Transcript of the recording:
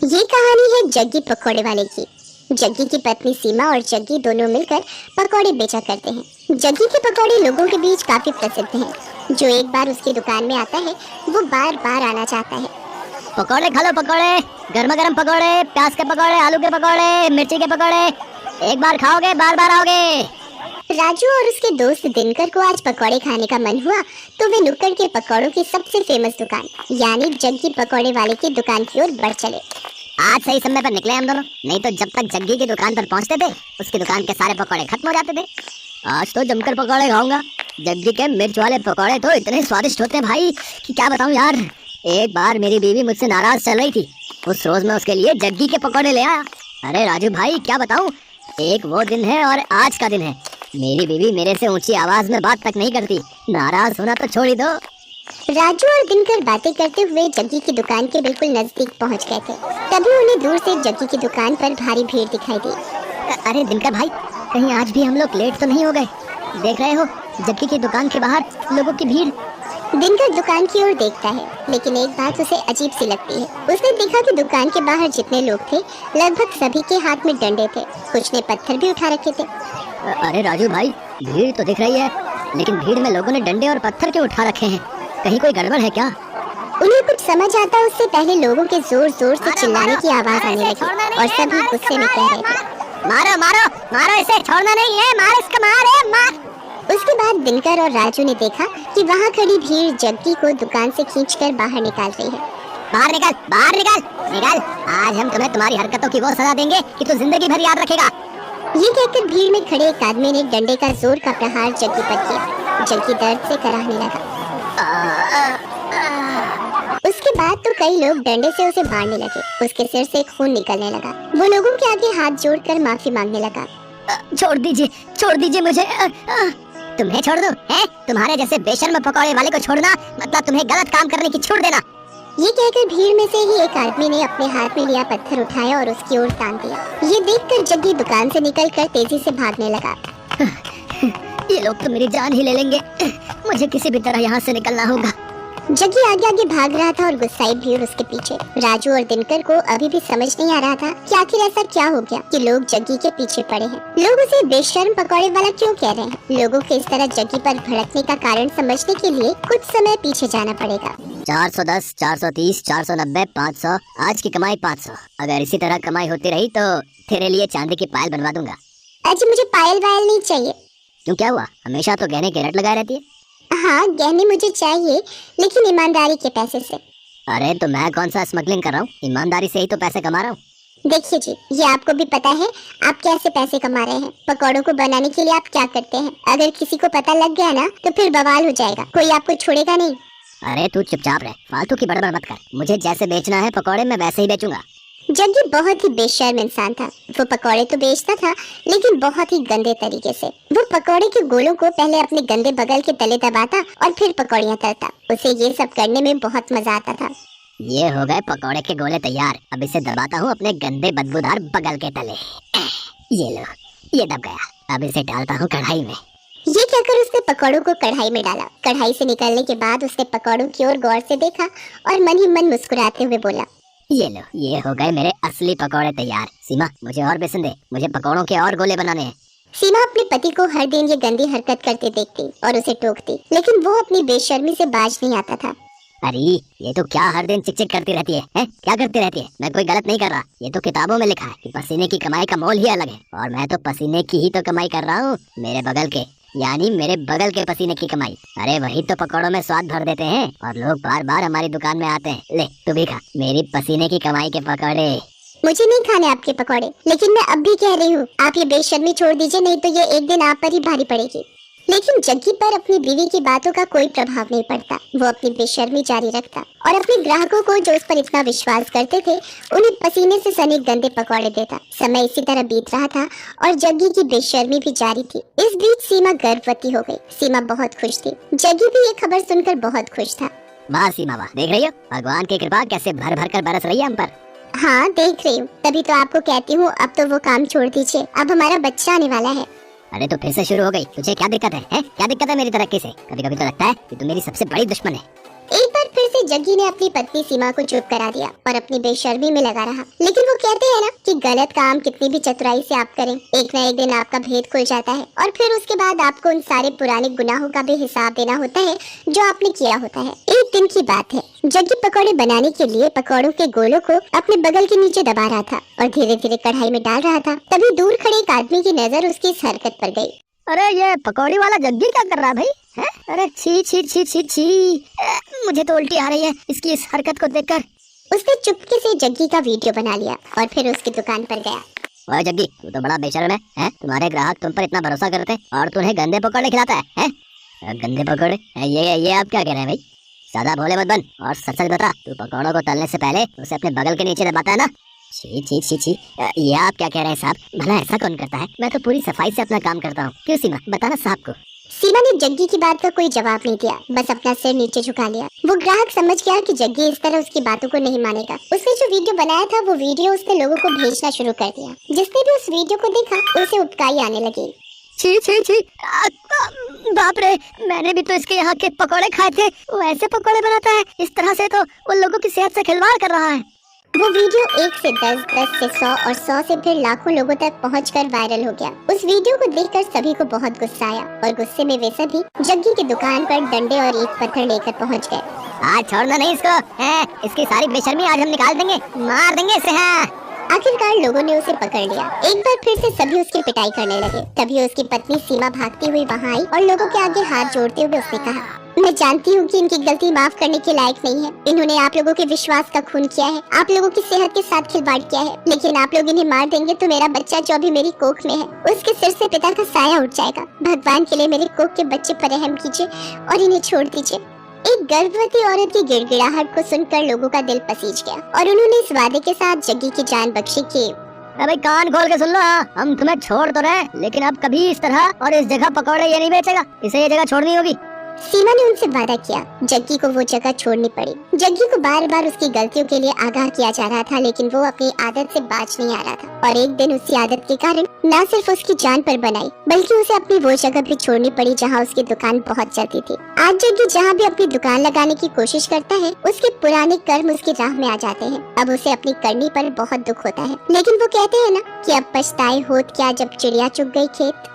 ये कहानी है जग्गी पकौड़े वाले की। जग्गी की पत्नी सीमा और जग्गी दोनों मिलकर पकौड़े बेचा करते हैं। जग्गी के पकौड़े लोगों के बीच काफी प्रसिद्ध हैं। जो एक बार उसकी दुकान में आता है वो बार बार आना चाहता है। पकौड़े खा लो, पकौड़े, गर्मा गर्म पकौड़े, प्याज के पकौड़े, आलू के पकौड़े, मिर्ची के पकौड़े। एक बार खाओगे बार बार आओगे। राजू और उसके दोस्त दिनकर को आज पकौड़े खाने का मन हुआ तो वे नुक्कड़ के पकौड़ों की सबसे फेमस दुकान यानी जग्गी पकौड़े वाले की दुकान की ओर बढ़ चले। आज सही समय पर निकले हम दोनों, नहीं तो जब तक जग्गी की दुकान पर पहुंचते थे उसकी दुकान के सारे पकौड़े खत्म हो जाते थे। आज तो जमकर पकौड़े खाऊंगा। जग्गी के मिर्च वाले पकौड़े तो इतने स्वादिष्ट होते हैं भाई कि क्या बताऊं यार। एक बार मेरी बीवी मुझसे नाराज चल रही थी, उस रोज मैं उसके लिए जग्गी के पकौड़े ले आया। अरे राजू भाई क्या बताऊं, एक वो दिन है और आज का दिन है। मेरी बीवी मेरे से ऊंची आवाज में बात तक नहीं करती, नाराज होना तो छोड़ ही दो। राजू और दिनकर बातें करते हुए जग्गी की दुकान के बिल्कुल नजदीक पहुंच गए थे। तभी उन्हें दूर से जग्गी की दुकान पर भारी भीड़ दिखाई दी। अरे दिनकर भाई, कहीं आज भी हम लोग लेट तो नहीं हो गए? देख रहे हो जग्गी की दुकान के बाहर लोगों की भीड़। दिनकर दुकान की ओर देखता है लेकिन एक बात उसे अजीब सी लगती है। उसने देखा कि दुकान के बाहर जितने लोग थे लगभग सभी के हाथ में डंडे थे, कुछ ने पत्थर भी उठा रखे थे। अरे राजू भाई, भीड़ तो दिख रही है लेकिन भीड़ में लोगों ने डंडे और पत्थर क्यों उठा रखे हैं? कहीं कोई गड़बड़ है क्या? उन्हें कुछ समझ आता उससे पहले लोगों के जोर जोर से चिल्लाने की आवाज आने लगी और सभी गुस्से में कह रहे थे, मारो मारो मारो, इसे छोड़ना नहीं है, मार इसका, मार मार। उसके बाद दिनकर और राजू ने देखा कि वहाँ खड़ी भीड़ जग्गी को दुकान से खींचकर बाहर निकाल रही है। बाहर निकल, बाहर निकल, निकल। आज हम तुम्हें तुम्हारी हरकतों की वो सजा देंगे कि तू जिंदगी भर याद रखेगा। ये कहकर भीड़ में खड़े एक आदमी ने डंडे का जोर का प्रहार जग्गी पर किया। जग्गी दर्द से कराहने लगा। उसके बाद तो कई लोग डंडे से उसे मारने लगे। उसके सिर से खून निकलने लगा। वो लोगों के आगे हाथ जोड़कर माफी मांगने लगा। छोड़ दीजिए मुझे। तुम्हें छोड़ दूं? हैं? तुम्हारे जैसे बेशर्म पकौड़े वाले को छोड़ना मतलब तुम्हें गलत काम करने की छूट देना। ये कहकर भीड़ में से ही एक आदमी ने अपने हाथ में लिया पत्थर उठाया और उसकी ओर तान दिया। ये देखकर जग्गी दुकान से निकलकर तेजी से भागने लगा। ये लोग तो मेरी जान ही ले लेंगे, मुझे किसी भी तरह यहाँ से निकलना होगा। जग्गी आगे आगे भाग रहा था और गुस्साई भीड़ उसके पीछे। राजू और दिनकर को अभी भी समझ नहीं आ रहा था कि आखिर ऐसा क्या हो गया कि लोग जग्गी के पीछे पड़े हैं। लोग उसे बेशर्म पकौड़े वाला क्यों कह रहे हैं? लोगों के इस तरह जग्गी पर भड़कने का कारण समझने के लिए कुछ समय पीछे जाना पड़ेगा। 410, 430, 490, 500, आज की कमाई 500। अगर इसी तरह कमाई होती रही तो तेरे लिए चांदी की पायल बनवा दूंगा। अजी मुझे पायल वायल नहीं चाहिए। क्यों, क्या हुआ? हमेशा तो गहने के रट लगाए रहती है। हाँ गहने मुझे चाहिए लेकिन ईमानदारी के पैसे से। अरे तो मैं कौन सा स्मगलिंग कर रहा हूँ, ईमानदारी से ही तो पैसे कमा रहा हूँ। देखिए जी, ये आपको भी पता है आप कैसे पैसे कमा रहे हैं। पकौड़ों को बनाने के लिए आप क्या करते हैं? अगर किसी को पता लग गया ना तो फिर बवाल हो जाएगा, कोई आपको छोड़ेगा नहीं। अरे तू चुपचाप रह, फालतू की बड़बड़ मत कर। मुझे जैसे बेचना है पकौड़े मैं वैसे ही बेचूंगा। जग्गी बहुत ही बेशर्म इंसान था। वो पकौड़े तो बेचता था लेकिन बहुत ही गंदे तरीके से। वो पकौड़े के गोलों को पहले अपने गंदे बगल के तले दबाता और फिर पकौड़ियाँ तलता। उसे ये सब करने में बहुत मजा आता था। ये हो गए पकौड़े के गोले तैयार। अब इसे दबाता हूँ अपने गंदे बदबूदार बगल के तले। ये लो, ये दब गया। अब इसे डालता हूँ कढ़ाई में। ये कहकर उसने पकौड़ों को कढ़ाई में डाला। कढ़ाई से निकलने के बाद उसने पकौड़ों की ओर गौर से देखा और मन ही मन मुस्कुराते हुए बोला, ये लो, ये हो गए मेरे असली पकौड़े तैयार। सीमा मुझे और बेसन दे, मुझे पकौड़ों के और गोले बनाने हैं। सीमा अपने पति को हर दिन ये गंदी हरकत करते देखती और उसे टोकती लेकिन वो अपनी बेशर्मी से बाज नहीं आता था। अरे ये तो क्या हर दिन चिक चिक करती रहती है, हैं? क्या करती रहती है? मैं कोई गलत नहीं कर रहा। ये तो किताबों में लिखा है कि पसीने की कमाई का मोल ही अलग है और मैं तो पसीने की ही तो कमाई कर रहा हूँ। मेरे बगल के यानी मेरे बगल के पसीने की कमाई। अरे वही तो पकौड़ों में स्वाद भर देते हैं और लोग बार बार हमारी दुकान में आते हैं। ले तू भी खा मेरी पसीने की कमाई के पकौड़े। मुझे नहीं खाने आपके पकौड़े, लेकिन मैं अब भी कह रही हूँ आप ये बेशर्मी छोड़ दीजिए, नहीं तो ये एक दिन आप पर ही भारी पड़ेगी। लेकिन जग्गी पर अपनी बीवी की बातों का कोई प्रभाव नहीं पड़ता। वो अपनी बेशर्मी जारी रखता और अपने ग्राहकों को जो उस पर इतना विश्वास करते थे उन्हें पसीने से सने गंदे पकौड़े देता। समय इसी तरह बीत रहा था और जग्गी की बेशर्मी भी जारी थी। इस बीच सीमा गर्भवती हो गई। सीमा बहुत खुश थी। जग्गी भी ये खबर सुनकर बहुत खुश था। वाह सीमा वाह, देख रही हो भगवान की कृपा कैसे भर भर कर बरस रही है हम पर। हाँ देख रही हूँ, तभी तो आपको कहती हूँ अब तो वो काम छोड़ दीजिए, अब हमारा बच्चा आने वाला है। अरे तो फिर से शुरू हो गई। तुझे क्या दिक्कत है? क्या दिक्कत है मेरी तरक्की से? कभी कभी तो लगता है कि तू मेरी सबसे बड़ी दुश्मन है। एक बार फिर से जग्गी ने अपनी पत्नी सीमा को चुप करा दिया और अपनी बेशर्मी में लगा रहा। लेकिन वो कहते हैं ना कि गलत काम कितनी भी चतुराई से आप करें, एक न एक दिन आपका भेद खुल जाता है और फिर उसके बाद आपको उन सारे पुराने गुनाहों का भी हिसाब देना होता है जो आपने किया होता है। एक दिन की बात है, जग्गी पकौड़े बनाने के लिए पकौड़ों के गोलों को अपने बगल के नीचे दबा रहा था और धीरे धीरे कढ़ाई में डाल रहा था। तभी दूर खड़े एक आदमी की नजर उसकी इस हरकत पर गई। अरे ये पकौड़ी वाला जग्गी क्या कर रहा है भाई? है? अरे छी छी छी छी छी, मुझे तो उल्टी आ रही है इसकी इस हरकत को देखकर। उसने चुपके से जग्गी का वीडियो बना लिया और फिर उसकी दुकान पर गया। ओए जग्गी, तू तो बड़ा बेशर्म है? तुम्हारे ग्राहक तुम पर इतना भरोसा करते हैं और तू उन्हें गंदे पकौड़े खिलाता है? गंदे पकौड़े? ये आप क्या कह रहे हैं भाई? ज्यादा भोले मत बन और सच सच बता, तू पकौड़ों को तलने से पहले उसे अपने बगल के नीचे दबाता है ना? छी छी छी छी, ये आप क्या कह रहे हैं साहब? भला ऐसा कौन करता है? मैं तो पूरी सफाई से अपना काम करता हूँ। क्यों सीमा, बताना साहब को। सीमा ने जग्गी की बात का कोई जवाब नहीं दिया, बस अपना सिर नीचे झुका लिया। वो ग्राहक समझ गया कि जग्गी इस तरह उसकी बातों को नहीं मानेगा। उसने जो वीडियो बनाया था वो वीडियो उसने लोगों को भेजना शुरू कर दिया। जिसने भी उस वीडियो को देखा उसे उबकाई आने लगी। छी छी छी, बाप रे, मैंने भी तो इसके यहाँ के पकोड़े खाए थे। वो ऐसे पकोड़े बनाता है? इस तरह से तो उन लोगों की सेहत से खिलवाड़ कर रहा है। वो वीडियो 1 से 10, 10 से 100 और 100 से फिर लाखों लोगों तक पहुंचकर वायरल हो गया। उस वीडियो को देखकर सभी को बहुत गुस्सा आया और गुस्से में वे सभी जग्गी की दुकान पर डंडे और ईंट पत्थर लेकर पहुंच गए। आज छोड़ना नहीं इसको, इसकी सारी बेशर्मी आज हम निकाल देंगे, मार देंगे इसे। आखिरकार लोगों ने उसे पकड़ लिया। एक बार फिर से सभी उसकी पिटाई करने लगे। तभी उसकी पत्नी सीमा भागती हुई वहाँ आई और लोगों के आगे हाथ जोड़ते हुए उसने कहा, मैं जानती हूँ कि इनकी गलती माफ करने के लायक नहीं है। इन्होंने आप लोगों के विश्वास का खून किया है, आप लोगों की सेहत के साथ खिलवाड़ किया है। लेकिन आप लोग इन्हें मार देंगे तो मेरा बच्चा जो अभी मेरी कोख में है, उसके सिर से पिता का साया उठ जाएगा। भगवान के लिए मेरे कोख के बच्चे पर रहम कीजिए और इन्हें छोड़ दीजिए। एक गर्भवती औरत की गिड़गिड़ाहट को सुनकर लोगों का दिल पसीज गया और उन्होंने इस वादे के साथ जग्गी की जान बख्शी कि अबे कान खोल के सुन लो, हम तुम्हें छोड़ तो रहे, लेकिन अब कभी इस तरह और इस जगह पकौड़े ये नहीं बेचेगा। इसे ये जगह छोड़नी होगी। सीमा ने उनसे वादा किया। जग्गी को वो जगह छोड़नी पड़ी। जग्गी को बार बार उसकी गलतियों के लिए आगाह किया जा रहा था, लेकिन वो अपनी आदत से बाज नहीं आ रहा था और एक दिन उसी आदत के कारण न सिर्फ उसकी जान पर बनाई, बल्कि उसे अपनी वो जगह भी छोड़नी पड़ी जहाँ उसकी दुकान बहुत चलती थी। आज जग्गी जहाँ भी अपनी दुकान लगाने की कोशिश करता है, उसके पुराने कर्म उसकी राह में आ जाते हैं। अब उसे अपनी करनी पर बहुत दुख होता है, लेकिन वो कहते हैं ना कि अब पछताए होत क्या जब चिड़िया चुग गई खेत।